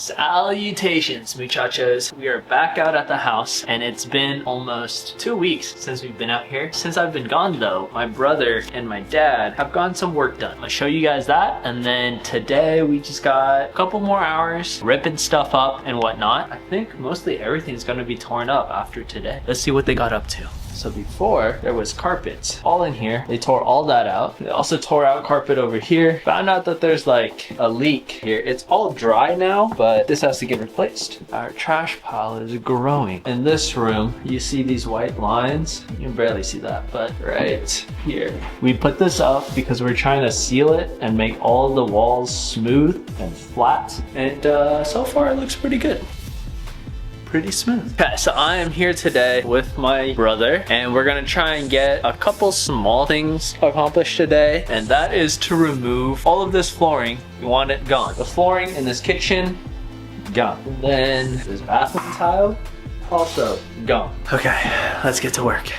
Salutations, muchachos. We are back out at the house, and it's been almost 2 weeks since we've been out here. Since I've been gone though, my brother and my dad have gotten some work done. I'll show you guys that, and then today we just got a couple more hours ripping stuff up and whatnot. I think mostly everything's gonna be torn up after today. Let's see what they got up to. So before, there was carpets all in here. They tore all that out. They also tore out carpet over here. Found out that there's like a leak here. It's all dry now, but this has to get replaced. Our trash pile is growing. In this room, you see these white lines. You can barely see that, but right here. We put this up because we're trying to seal it and make all the walls smooth and flat. And so far it looks pretty good. Pretty smooth. Okay, so I am here today with my brother, and we're gonna try and get a couple small things accomplished today, and that is to remove all of this flooring. We want it gone. The flooring in this kitchen, gone. And then this bathroom tile, also gone. Okay, let's get to work.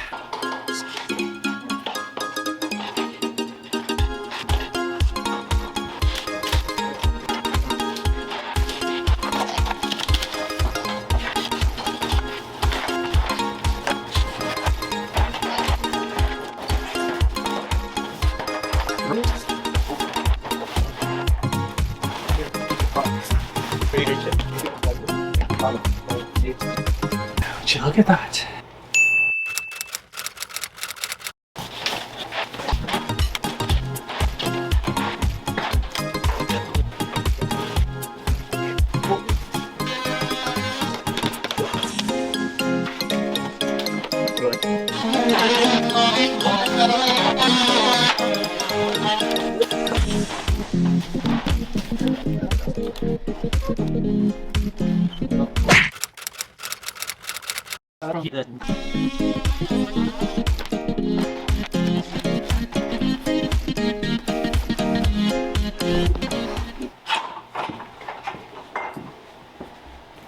Would you look at that?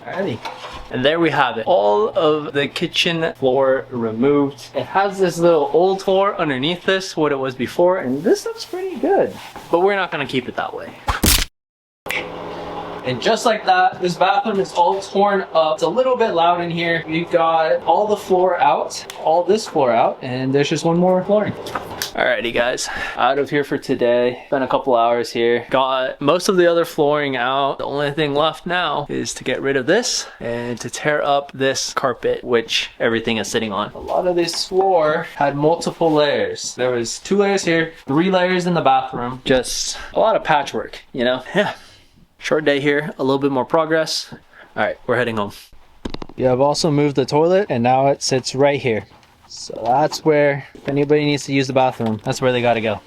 Alrighty. And there we have it. All of the kitchen floor removed. It has this little old floor underneath this, what it was before, and this looks pretty good. But we're not gonna keep it that way. And just like that, this bathroom is all torn up. It's a little bit loud in here. We've got all the floor out, all this floor out, and there's just one more flooring. Alrighty guys, out of here for today. Been a couple hours here. Got most of the other flooring out. The only thing left now is to get rid of this and to tear up this carpet, which everything is sitting on. A lot of this floor had multiple layers. There was 2 layers here, 3 layers in the bathroom. Just a lot of patchwork, you know? Yeah. Short day here, a little bit more progress. All right, we're heading home. Yeah, I've also moved the toilet, and now it sits right here. So that's where, if anybody needs to use the bathroom, that's where they gotta go.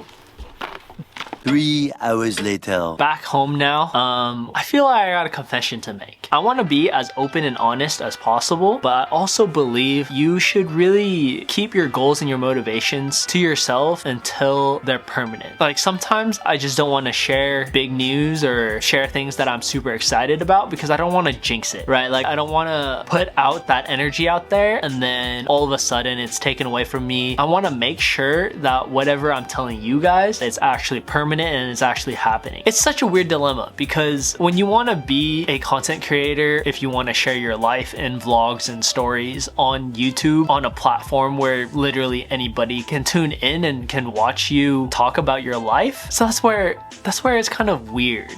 3 hours later. Back home now. I feel like I got a confession to make. I want to be as open and honest as possible, but I also believe you should really keep your goals and your motivations to yourself until they're permanent. Like sometimes I just don't want to share big news or share things that I'm super excited about because I don't want to jinx it, right? Like I don't want to put out that energy out there and then all of a sudden it's taken away from me. I want to make sure that whatever I'm telling you guys, it's actually permanent and it's actually happening. It's such a weird dilemma because when you want to be a content creator, if you want to share your life in vlogs and stories on YouTube, on a platform where literally anybody can tune in and can watch you talk about your life, so that's where it's kind of weird.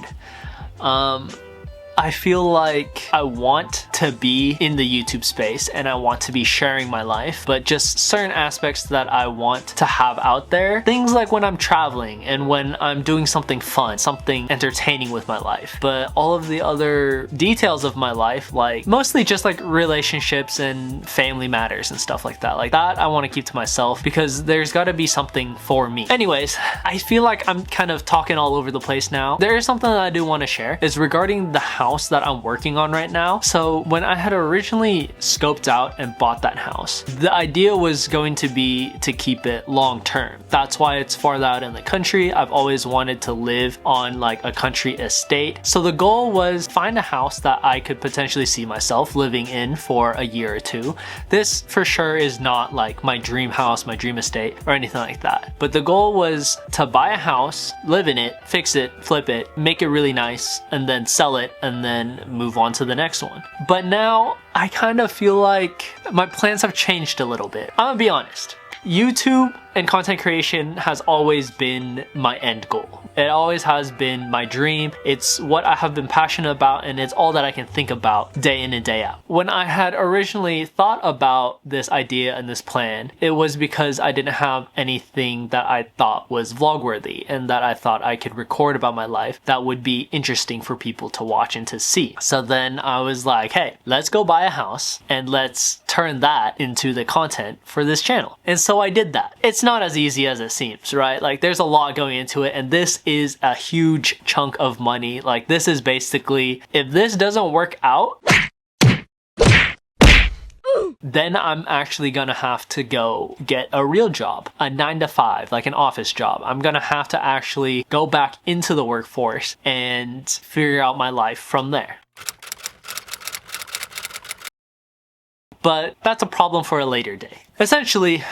I feel like I want to be in the YouTube space and I want to be sharing my life, but just certain aspects that I want to have out there. Things like when I'm traveling and when I'm doing something fun, something entertaining with my life. But all of the other details of my life, like mostly just like relationships and family matters and stuff like that. Like that I want to keep to myself because there's got to be something for me. Anyways, I feel like I'm kind of talking all over the place now. There is something that I do want to share. It's regarding the house that I'm working on right now. So when I had originally scoped out and bought that house, the idea was going to be to keep it long term. That's why it's farther out in the country. I've always wanted to live on like a country estate. So the goal was find a house that I could potentially see myself living in for a year or 2. This for sure is not like my dream house, my dream estate or anything like that. But the goal was to buy a house, live in it, fix it, flip it, make it really nice, and then sell it and and then move on to the next one. But now I kind of feel like my plans have changed a little bit. I'm gonna be honest. YouTube and content creation has always been my end goal. It always has been my dream. It's what I have been passionate about, and it's all that I can think about day in and day out. When I had originally thought about this idea and this plan, it was because I didn't have anything that I thought was vlog-worthy and that I thought I could record about my life that would be interesting for people to watch and to see. So then I was like, hey, let's go buy a house and let's turn that into the content for this channel. And so I did that. It's not as easy as it seems, right? Like there's a lot going into it, and this is a huge chunk of money. Like this is basically, if this doesn't work out, then I'm actually gonna have to go get a real job, a 9-to-5, like an office job. I'm gonna have to actually go back into the workforce and figure out my life from there. But that's a problem for a later day. Essentially,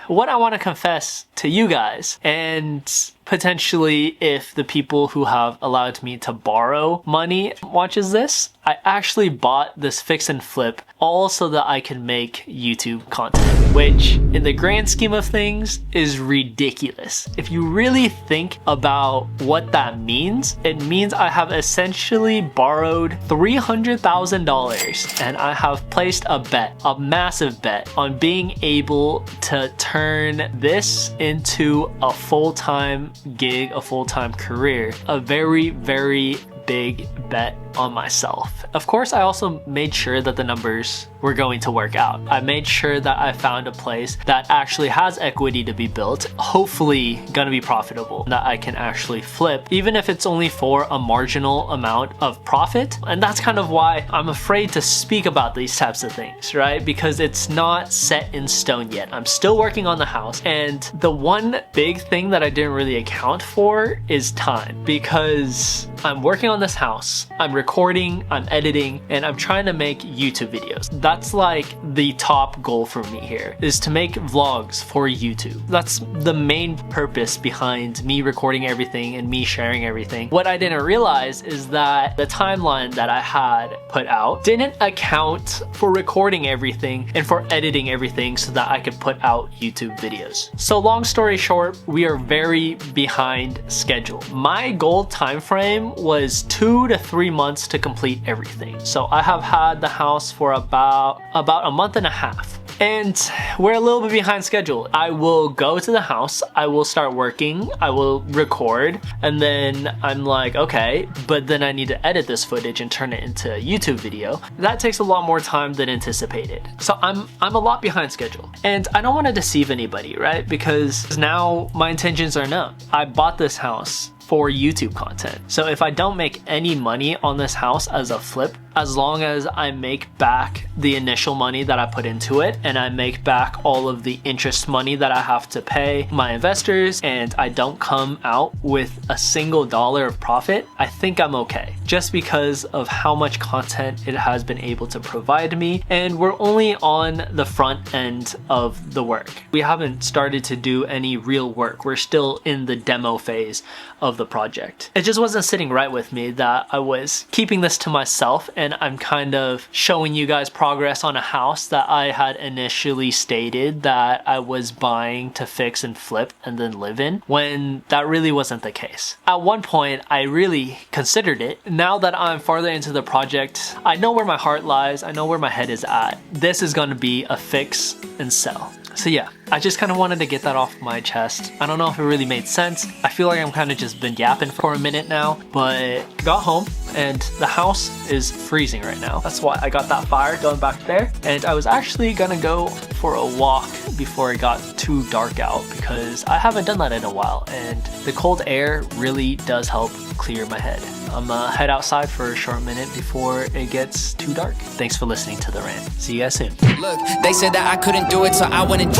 what I want to confess to you guys, and potentially if the people who have allowed me to borrow money watches this, I actually bought this fix and flip all so that I can make YouTube content, which in the grand scheme of things is ridiculous. If you really think about what that means, it means I have essentially borrowed $300,000 and I have placed a bet, a massive bet, on being able to turn this into a full-time gig, a full-time career, a very, very big bet on myself. Of course, I also made sure that the numbers were going to work out. I made sure that I found a place that actually has equity to be built, hopefully gonna be profitable, that I can actually flip, even if it's only for a marginal amount of profit. And that's kind of why I'm afraid to speak about these types of things, right? Because it's not set in stone yet. I'm still working on the house, and the one big thing that I didn't really account for is time, because I'm working on this house, I'm recording, I'm editing, and I'm trying to make YouTube videos. That's like the top goal for me here, is to make vlogs for YouTube. That's the main purpose behind me recording everything and me sharing everything. What I didn't realize is that the timeline that I had put out didn't account for recording everything and for editing everything so that I could put out YouTube videos. So long story short, we are very behind schedule. My goal time frame was 2 to 3 months to complete everything. So I have had the house for about a month and a half. And we're a little bit behind schedule. I will go to the house, I will start working, I will record, and then I'm like, okay, but then I need to edit this footage and turn it into a YouTube video. That takes a lot more time than anticipated. So I'm a lot behind schedule. And I don't want to deceive anybody, right? Because now my intentions are known. I bought this house for YouTube content. So if I don't make any money on this house as a flip, as long as I make back the initial money that I put into it, and I make back all of the interest money that I have to pay my investors, and I don't come out with a single dollar of profit, I think I'm okay. Just because of how much content it has been able to provide me, and we're only on the front end of the work. We haven't started to do any real work. We're still in the demo phase of the project. It just wasn't sitting right with me that I was keeping this to myself, and I'm kind of showing you guys progress on a house that I had initially stated that I was buying to fix and flip and then live in, when that really wasn't the case. At one point, I really considered it. Now that I'm farther into the project, I know where my heart lies, I know where my head is at. This is going to be a fix and sell. So yeah, I just kind of wanted to get that off my chest. I don't know if it really made sense. I feel like I'm kind of just been yapping for a minute now, but got home and the house is freezing right now. That's why I got that fire going back there. And I was actually gonna go for a walk before it got too dark out, because I haven't done that in a while, and the cold air really does help clear my head. I'm gonna head outside for a short minute before it gets too dark. Thanks for listening to The Rant. See you guys soon. Look, they said that I couldn't do it, so I went and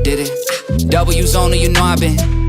did it. W's on it, you know I've been